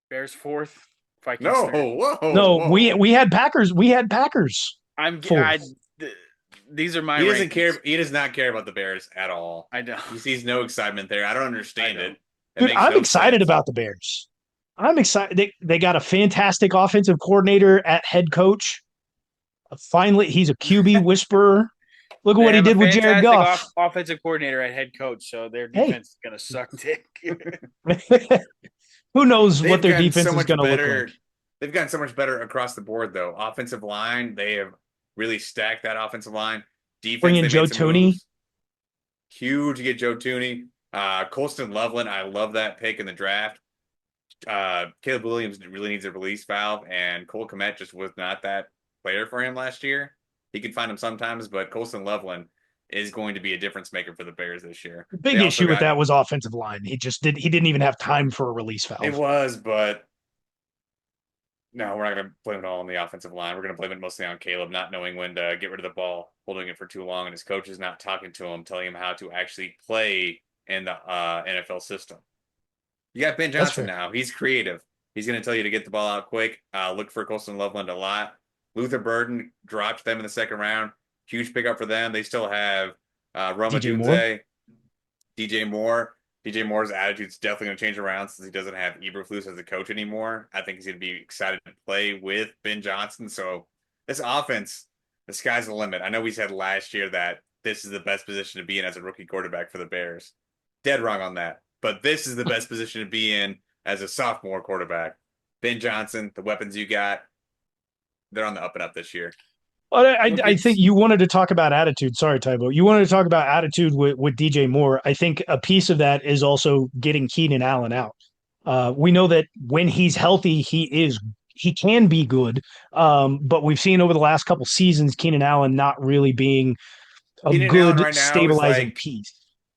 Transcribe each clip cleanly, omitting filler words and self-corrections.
Bears fourth, Vikings No, third. whoa, No, we whoa. we had Packers. We had Packers I'm I. fourth. These are my He doesn't rankings. care. He does not care about the Bears at all. I don't. He sees no excitement there. I don't I understand don't. it. It Dude, makes I'm no excited sense. about the Bears. I'm excited. They got a fantastic offensive coordinator at head coach. Finally, he's a QB whisperer. Look at They what he have a did with Jared fantastic Goff. offensive coordinator at head coach, so their Hey, defense is gonna suck dick. who knows what They've their gotten defense so is much going to look like? better. They've gotten so much better across the board, though. Offensive line, they have really stacked that offensive line. Bring Defense, in they Joe made some Tooney. moves. Huge to get Joe Tooney. Colston Loveland, I love that pick in the draft. Caleb Williams really needs a release valve, and Cole Kmet just was not that player for him last year. He can find him sometimes, but Colston Loveland is going to be a difference maker for the Bears this year. The They big also issue with got that was offensive line. He didn't even have time for a release it valve. was, but no, we're not going to blame it all on the offensive line. We're going to blame it mostly on Caleb not knowing when to get rid of the ball, holding it for too long, and his coach is not talking to him, telling him how to actually play in the NFL system. You got Ben That's Johnson fair. now. He's creative. He's going to tell you to get the ball out quick. Look for Colston Loveland a lot. Luther Burden dropped them in the second round. Huge pickup for them. They still have Roma DJ Moore. Dunze, DJ Moore. DJ Moore's attitude's definitely going to change around since he doesn't have Eberflus as a coach anymore. I think he's going to be excited to play with Ben Johnson. So this offense, the sky's the limit. I know we said last year that this is the best position to be in as a rookie quarterback for the Bears. Dead wrong on that. But this is the best position to be in as a sophomore quarterback. Ben Johnson, the weapons you got, they're on the up and up this year. Well, Look, I think it's you wanted to talk about attitude. Sorry, Tybo. You wanted to talk about attitude with DJ Moore. I think a piece of that is also getting Keenan Allen out. We know that when he's healthy, he can be good. But we've seen over the last couple seasons Keenan Allen not really being a Keenan Allen good right now is stabilizing like piece.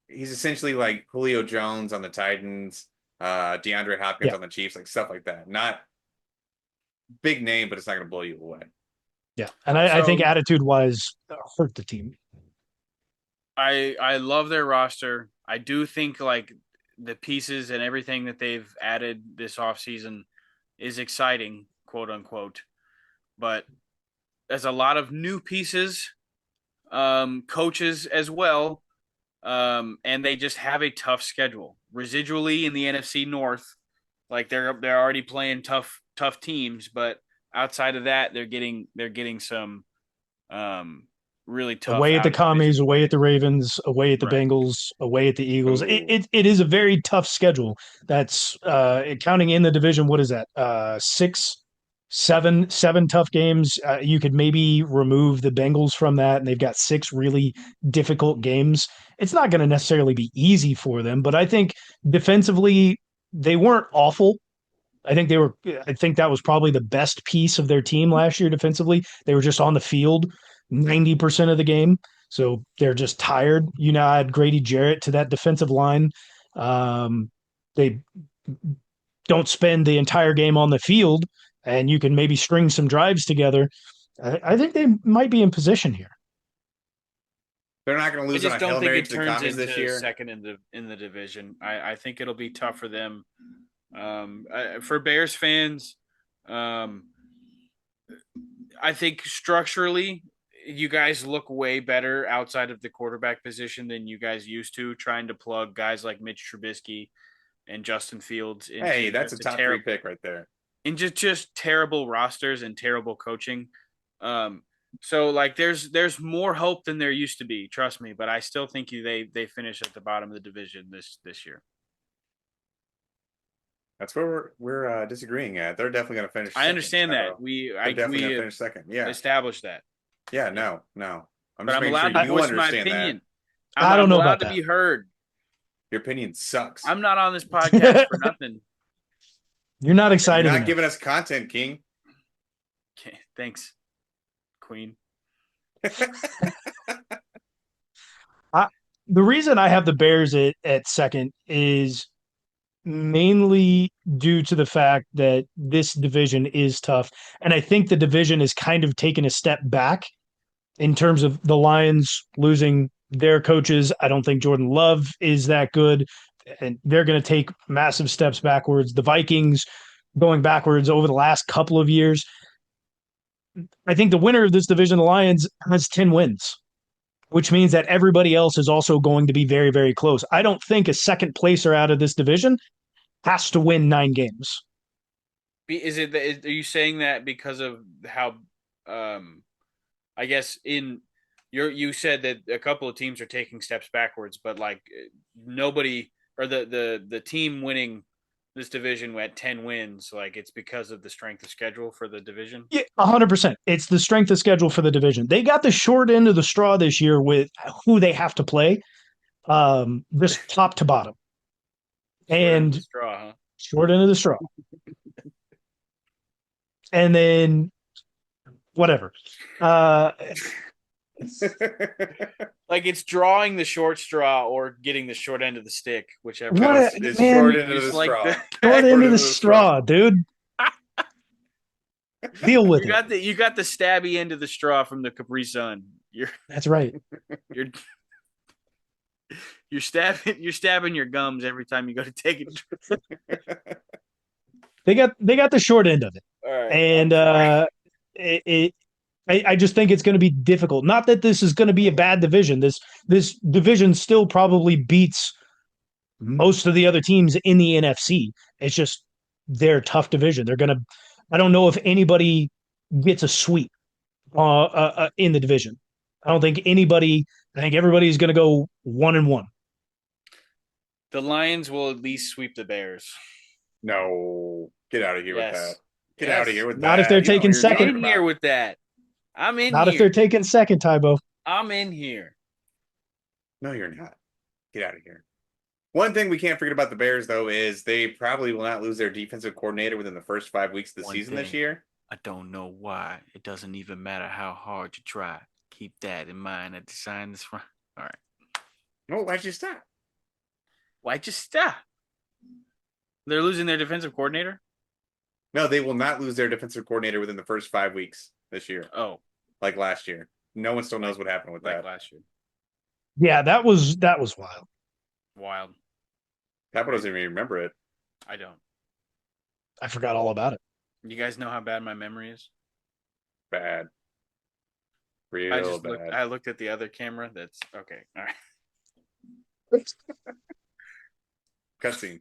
he's essentially like Julio Jones on the Titans, DeAndre Hopkins Yeah, on the Chiefs, like stuff like that. Not big name, but it's not going to blow you away. yeah, and I think so attitude wise hurt the team. I love their roster. I do think like the pieces and everything that they've added this offseason is exciting, quote unquote. But there's a lot of new pieces, coaches as well, and they just have a tough schedule. Residually in the NFC North, like they're already playing tough teams, but outside of that, they're getting some really tough Away at the out of division commies, away play. at the Ravens, away at the Right. Bengals, away at the Eagles. Ooh. It is a very tough schedule. That's counting in the division. What is that? Seven tough games. You could maybe remove the Bengals from that, and they've got six really difficult games. It's not going to necessarily be easy for them, but I think defensively they weren't awful. I think they were. I think that was probably the best piece of their team last year defensively. They were just on the field 90% of the game, so they're just tired. You now add Grady Jarrett to that defensive line. They don't spend the entire game on the field, and you can maybe string some drives together. I think they might be in position here. They're not going to I lose on just a don't Hail think Mary it to the turns commies this into year. second in the division. I think it'll be tough for them. For Bears fans, um, I think structurally, you guys look way better outside of the quarterback position than you guys used to, trying to plug guys like Mitch Trubisky and Justin Fields Hey, into that's a just a top three terrible pick right there. in just terrible rosters and terrible coaching. Um, so like there's more hope than there used to be, trust me, but I still think they finish at the bottom of the division this year. That's where we're disagreeing at. They're definitely going to finish I second. understand that. So they're definitely We going to have finish second. Yeah. established that. Yeah, no, no. I'm But just I'm making sure allowed to you voice my understand that. opinion. I don't I'm know allowed about to that. be heard. Your opinion sucks. I'm not on this podcast for nothing. You're not You're excited not enough. giving us content, King. Okay, thanks, Queen. I, the reason I have the Bears at second is mainly due to the fact that this division is tough. And I think the division has kind of taken a step back in terms of the Lions losing their coaches. I don't think Jordan Love is that good, and they're going to take massive steps backwards. The Vikings going backwards over the last couple of years. I think the winner of this division, the Lions, has 10 wins, which means that everybody else is also going to be very, very close. I don't think a second placer out of this division has to win 9 games. Is it? Are you saying that because of how? Um, I guess you said that a couple of teams are taking steps backwards, but like nobody or the team winning this division at 10 wins, like it's because of the strength of schedule for the division. Yeah, 100%. It's the strength of schedule for the division. They got the short end of the straw this year with who they have to play, just top to bottom. Short end of the And straw, huh? short end of the straw. And then whatever. Like it's drawing the short straw or getting the short end of the stick, whichever. What No, a it's man, short end of the Like straw. short end Short of end the of the straw. straw, dude. Deal with it. you got the stabby end of the straw from the Capri Sun. That's right. You're you're stabbing your gums every time you go to take it. They got the short end of it. All right, And I'm sorry. it, it I just think it's going to be difficult. Not that this is going to be a bad division. This division still probably beats most of the other teams in the NFC. It's just they're a tough division. They're gonna. I don't know if anybody gets a sweep in the division. I don't think anybody. I think everybody's going to go 1-1. The Lions will at least sweep the Bears. No, get out of here with that. Yes. Get out of Yes. here with Not if they're that. You know what taking you're I'm second. talking in here about. with that. I'm in Not if they're here. taking second, Tybo. I'm in here. No, you're not. Get out of here. One thing we can't forget about the Bears, though, is they probably will not lose their defensive coordinator within the first 5 weeks of the One season this thing. year. I don't know why. It doesn't even matter how hard you try. Keep that in mind at the sign this front. All right. No, why'd you stop? Why just stop? They're losing their defensive coordinator? No, they will not lose their defensive coordinator within the first 5 weeks this year, Oh, like last year. No one still knows what happened with like that. last year. Yeah, that was wild. Wild. Capo doesn't even remember it. I don't. I forgot all about it. You guys know how bad my memory is? Bad. Real I just bad. I looked at the other camera. That's okay. All right. Cutscene.